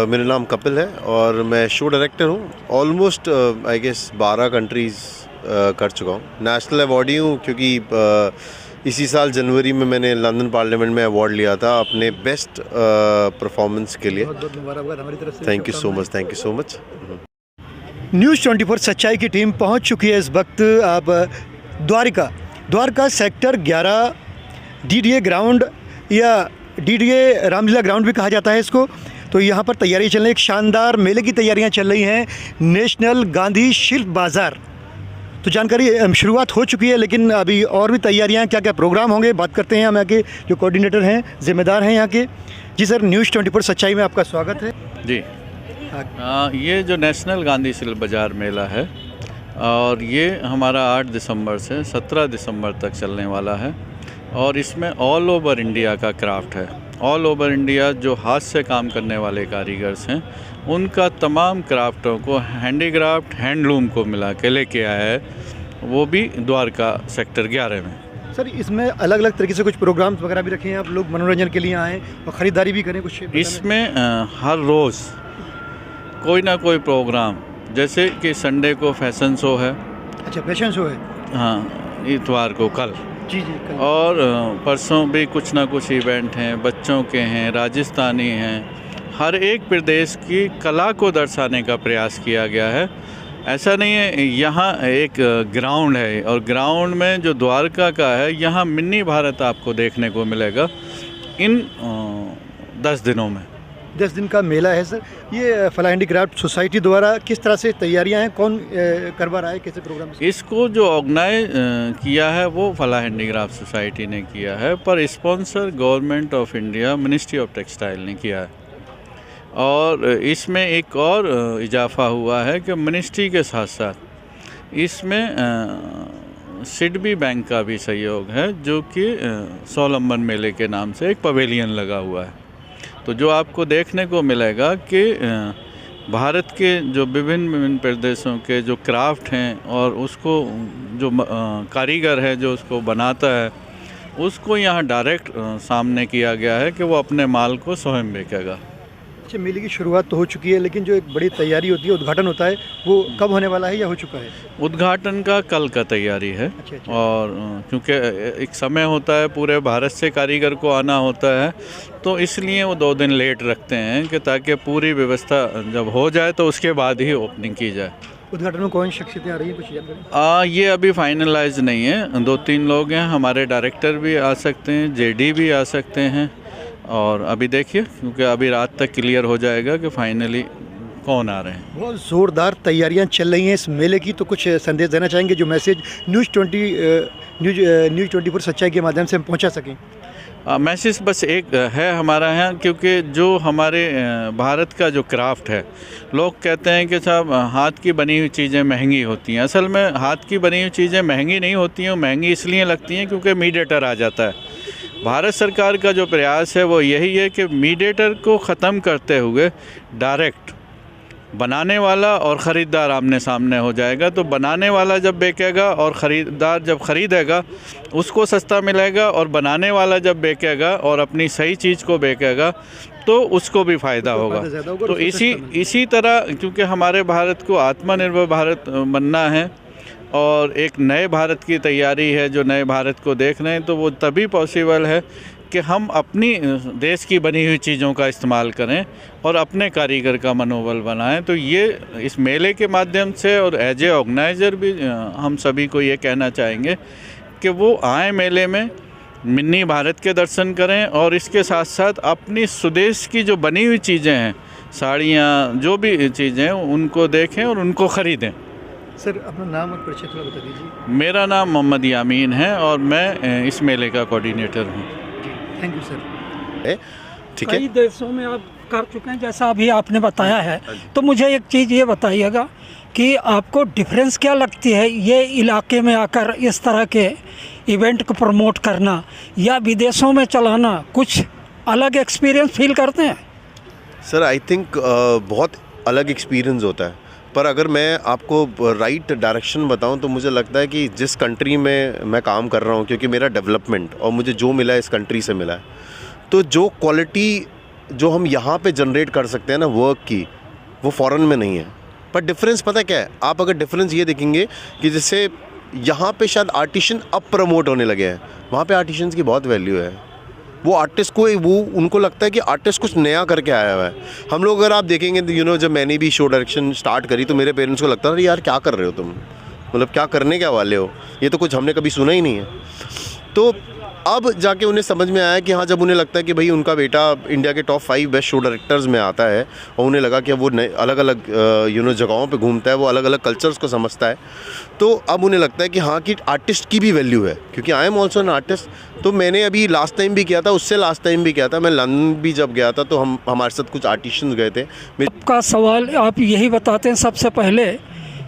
मेरा नाम कपिल है और मैं शो डायरेक्टर हूँ। ऑलमोस्ट आई गेस 12 कंट्रीज़ कर चुका हूँ। नेशनल अवार्डी हूँ क्योंकि इसी साल जनवरी में मैंने लंदन पार्लियामेंट में अवार्ड लिया था अपने बेस्ट परफॉर्मेंस के लिए। बहुत बहुत मुबारकबाद हमारी तरफ से। Thank you so much. News 24 सच्चाई की टीम पहुंच चुकी है इस वक्त अब द्वारका सेक्टर 11 डीडीए ग्राउंड या डीडीए रामलीला ग्राउंड भी कहा जाता है इसको। तो यहाँ पर तैयारियाँ चल रही हैं, एक शानदार मेले की तैयारियाँ चल रही हैं, नेशनल गांधी शिल्प बाज़ार। तो जानकारी शुरुआत हो चुकी है, लेकिन अभी और भी तैयारियाँ, क्या क्या प्रोग्राम होंगे, बात करते हैं हम यहाँ के जो कोऑर्डिनेटर हैं, जिम्मेदार हैं यहाँ के। जी सर, न्यूज़ 24 सच्चाई में आपका स्वागत है जी। ये जो नेशनल गांधी शिल्प बाज़ार मेला है और ये हमारा 8 दिसंबर से 17 दिसंबर तक चलने वाला है और इसमें ऑल ओवर इंडिया का क्राफ्ट है। ऑल ओवर इंडिया जो हाथ से काम करने वाले कारीगर्स हैं उनका तमाम क्राफ्टों को हैंडीक्राफ्ट हैंडलूम को मिला के लेके आया है, वो भी द्वारका सेक्टर 11 में। सर, इसमें अलग अलग तरीके से कुछ प्रोग्राम्स वगैरह भी रखे हैं, आप लोग मनोरंजन के लिए आएँ और ख़रीदारी भी करें कुछ? इसमें हर रोज़ कोई ना कोई प्रोग्राम, जैसे कि संडे को फैशन शो है। अच्छा, फैशन शो है? हाँ, इतवार को कल जी कल। और परसों भी कुछ ना कुछ इवेंट हैं, बच्चों के हैं, राजस्थानी हैं। हर एक प्रदेश की कला को दर्शाने का प्रयास किया गया है। ऐसा नहीं है, यहाँ एक ग्राउंड है और ग्राउंड में जो द्वारका का है, यहाँ मिनी भारत आपको देखने को मिलेगा इन 10 दिनों में। 10 दिन का मेला है सर। ये फलाह हैंडीक्राफ्ट सोसाइटी द्वारा किस तरह से तैयारियां हैं, कौन करवा रहा है, कैसे प्रोग्राम? इसको जो ऑर्गेनाइज किया है वो फलाह हैंडीक्राफ्ट सोसाइटी ने किया है, पर sponsor government of India, ministry of textile ने किया है। और इसमें एक और इजाफा हुआ है कि मिनिस्ट्री के साथ साथ इसमें सिडबी बैंक का भी सहयोग है, जो कि स्वावलंबन मेले के नाम से एक पवेलियन लगा हुआ है। तो जो आपको देखने को मिलेगा कि भारत के जो विभिन्न प्रदेशों के जो क्राफ्ट हैं और उसको जो कारीगर है जो उसको बनाता है, उसको यहाँ डायरेक्ट सामने किया गया है कि वो अपने माल को स्वयं बेचेगा। अच्छा, मेले की शुरुआत तो हो चुकी है, लेकिन जो एक बड़ी तैयारी होती है, उद्घाटन होता है, वो कब होने वाला है या हो चुका है? उद्घाटन का कल का तैयारी है। अच्छा। और क्योंकि एक समय होता है, पूरे भारत से कारीगर को आना होता है, तो इसलिए वो 2 दिन लेट रखते हैं कि ताकि पूरी व्यवस्था जब हो जाए तो उसके बाद ही ओपनिंग की जाए। उद्घाटन में कौन शख्सियतें आ रही हैं, कुछ जानकारी? ये अभी फाइनलाइज नहीं है। 2-3 लोग हैं, हमारे डायरेक्टर भी आ सकते हैं, जेडी भी आ सकते हैं, और अभी देखिए, क्योंकि अभी रात तक क्लियर हो जाएगा कि फाइनली कौन आ रहे हैं। बहुत ज़ोरदार तैयारियां चल रही हैं इस मेले की। तो कुछ संदेश देना चाहेंगे जो मैसेज न्यूज़ 24 सच्चाई के माध्यम से हम पहुंचा सकें? मैसेज बस एक है हमारा यहाँ, क्योंकि जो हमारे भारत का जो क्राफ्ट है, लोग कहते हैं कि साहब हाथ की बनी हुई चीज़ें महंगी होती हैं। असल में हाथ की बनी हुई चीज़ें महंगी नहीं होती हैं, महंगी इसलिए लगती हैं क्योंकि मीडिएटर आ जाता है। भारत सरकार का जो प्रयास है वो यही है कि मीडिएटर को ख़त्म करते हुए डायरेक्ट बनाने वाला और ख़रीदार आमने सामने हो जाएगा। तो बनाने वाला जब बेचेगा और ख़रीदार जब ख़रीदेगा उसको सस्ता मिलेगा, और बनाने वाला जब बेचेगा और अपनी सही चीज़ को बेचेगा तो उसको भी फ़ायदा होगा। तो इसी तरह, क्योंकि हमारे भारत को आत्मनिर्भर भारत बनना है और एक नए भारत की तैयारी है, जो नए भारत को देख रहे हैं, तो वो तभी पॉसिबल है कि हम अपनी देश की बनी हुई चीज़ों का इस्तेमाल करें और अपने कारीगर का मनोबल बनाएं। तो ये इस मेले के माध्यम से और एज ए ऑर्गेनाइज़र भी हम सभी को ये कहना चाहेंगे कि वो आए मेले में, मिनी भारत के दर्शन करें और इसके साथ साथ अपनी स्वदेश की जो बनी हुई चीज़ें हैं, साड़ियाँ, जो भी चीज़ें हैं, उनको देखें और उनको ख़रीदें। सर, अपना नाम और परिचय थोड़ा बता दीजिए। मेरा नाम मोहम्मद यामीन है और मैं इस मेले का कोऑर्डिनेटर हूँ। Thank you sir. ठीक है। कई देशों में आप कर चुके हैं, जैसा अभी आपने बताया है। तो मुझे एक चीज़ ये बताइएगा कि आपको डिफरेंस क्या लगती है, ये इलाके में आकर इस तरह के इवेंट को प्रमोट करना या विदेशों में चलाना, कुछ अलग एक्सपीरियंस फील करते हैं? सर, आई थिंक बहुत अलग एक्सपीरियंस होता है, पर अगर मैं आपको राइट डायरेक्शन बताऊं तो मुझे लगता है कि जिस कंट्री में मैं काम कर रहा हूं, क्योंकि मेरा डेवलपमेंट और मुझे जो मिला है इस कंट्री से मिला है, तो जो क्वालिटी जो हम यहाँ पे जनरेट कर सकते हैं ना वर्क की, वो फॉरेन में नहीं है। पर डिफरेंस पता क्या है, आप अगर डिफरेंस ये देखेंगे कि जैसे यहाँ पे शायद आर्टिशन अब प्रमोट होने लगे हैं, वहाँ पे आर्टिशंस की बहुत वैल्यू है। वो आर्टिस्ट को वो उनको लगता है कि आर्टिस्ट कुछ नया करके आया हुआ है। हम लोग अगर आप देखेंगे तो जब मैंने भी शो डायरेक्शन स्टार्ट करी तो मेरे पेरेंट्स को लगता था यार क्या कर रहे हो तुम, मतलब क्या करने क्या वाले हो, ये तो कुछ हमने कभी सुना ही नहीं है। तो अब जाके उन्हें समझ में आया कि हाँ, जब उन्हें लगता है कि भाई उनका बेटा इंडिया के टॉप 5 बेस्ट शो डायरेक्टर्स में आता है और उन्हें लगा कि वो अलग अलग जगहों पे घूमता है, वो अलग अलग कल्चर्स को समझता है, तो अब उन्हें लगता है कि हाँ कि आर्टिस्ट की भी वैल्यू है, क्योंकि I am also an artist. तो मैंने अभी लास्ट टाइम भी किया था, उससे लास्ट टाइम भी किया था, मैं लंदन भी जब गया था तो हमारे साथ कुछ आर्टिशियंस गए थे। आपका सवाल आप यही बताते हैं सबसे पहले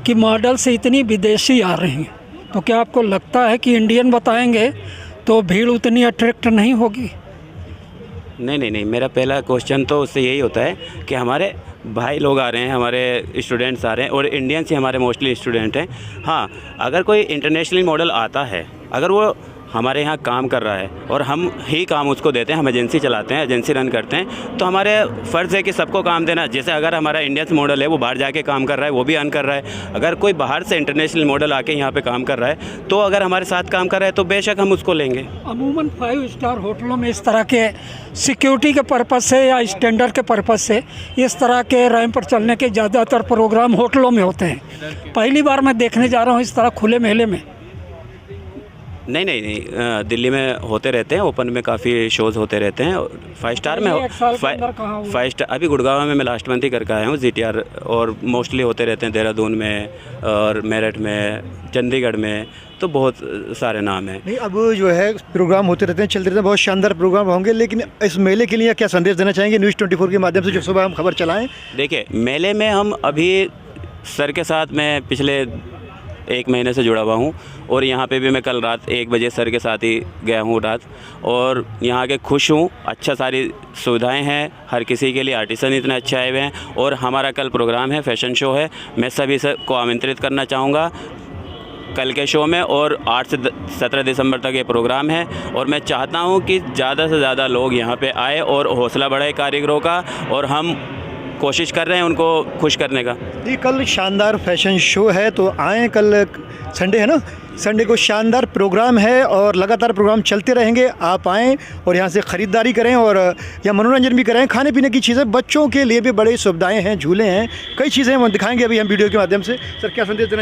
कि मॉडल से इतनी विदेशी आ रही हैं, तो क्या आपको लगता है कि इंडियन बताएंगे तो भीड़ उतनी अट्रैक्ट नहीं होगी? नहीं, मेरा पहला क्वेश्चन तो उससे यही होता है कि हमारे भाई लोग आ रहे हैं, हमारे स्टूडेंट्स आ रहे हैं और इंडियंस ही हमारे मोस्टली स्टूडेंट हैं। हाँ, अगर कोई इंटरनेशनल मॉडल आता है, अगर वो हमारे यहाँ काम कर रहा है और हम ही काम उसको देते हैं, हम एजेंसी चलाते हैं, एजेंसी रन करते हैं, तो हमारे फ़र्ज़ है कि सबको काम देना। जैसे अगर हमारा इंडियन मॉडल है वो बाहर जाके काम कर रहा है, वो भी अर्न कर रहा है। अगर कोई बाहर से इंटरनेशनल मॉडल आके यहाँ पे काम कर रहा है, तो अगर हमारे साथ काम कर रहा है तो बेशक हम उसको लेंगे। अमूमन 5 स्टार होटलों में इस तरह के सिक्योरिटी के पर्पज़ से या स्टैंडर्ड के पर्पज़ से इस तरह के रैंप पर चलने के ज़्यादातर प्रोग्राम होटलों में होते हैं। पहली बार मैं देखने जा रहा हूँ इस तरह खुले मेले में। नहीं, दिल्ली में होते रहते हैं, ओपन में काफ़ी शोज़ होते रहते हैं। 5 स्टार में 5 स्टार अभी गुड़गांव में मैं लास्ट मंथ ही करके आया हूँ GTR, और मोस्टली होते रहते हैं देहरादून में और मेरठ में, चंडीगढ़ में, तो बहुत सारे नाम हैं। नहीं, अब जो है प्रोग्राम होते रहते हैं, चलते रहते हैं, बहुत शानदार प्रोग्राम होंगे, लेकिन इस मेले के लिए क्या संदेश देना चाहेंगे न्यूज़ 24 के माध्यम से जो सुबह हम खबर चलाएँ? देखिए, मेले में हम अभी सर के साथ मैं पिछले 1 महीने से जुड़ा हुआ हूँ, और यहाँ पे भी मैं कल रात 1 बजे सर के साथ ही गया हूँ रात, और यहाँ के खुश हूँ। अच्छा, सारी सुविधाएं हैं हर किसी के लिए, आर्टिसन इतने अच्छे आए हुए हैं, और हमारा कल प्रोग्राम है, फैशन शो है। मैं सभी को आमंत्रित करना चाहूँगा कल के शो में, और 8 से 17 दिसंबर तक ये प्रोग्राम है, और मैं चाहता हूँ कि ज़्यादा से ज़्यादा लोग यहाँ पे आए और हौसला बढ़ाए कारीगरों का, और हम कोशिश कर रहे हैं उनको खुश करने का। ये कल शानदार फैशन शो है, तो आएँ, कल संडे है ना, संडे को शानदार प्रोग्राम है और लगातार प्रोग्राम चलते रहेंगे। आप आएँ और यहाँ से ख़रीदारी करें और यहाँ मनोरंजन भी करें, खाने पीने की चीज़ें, बच्चों के लिए भी बड़ी सुविधाएं हैं, झूले हैं, कई चीज़ें हम दिखाएंगे अभी हम वीडियो के माध्यम से। सर, क्या संदेश देना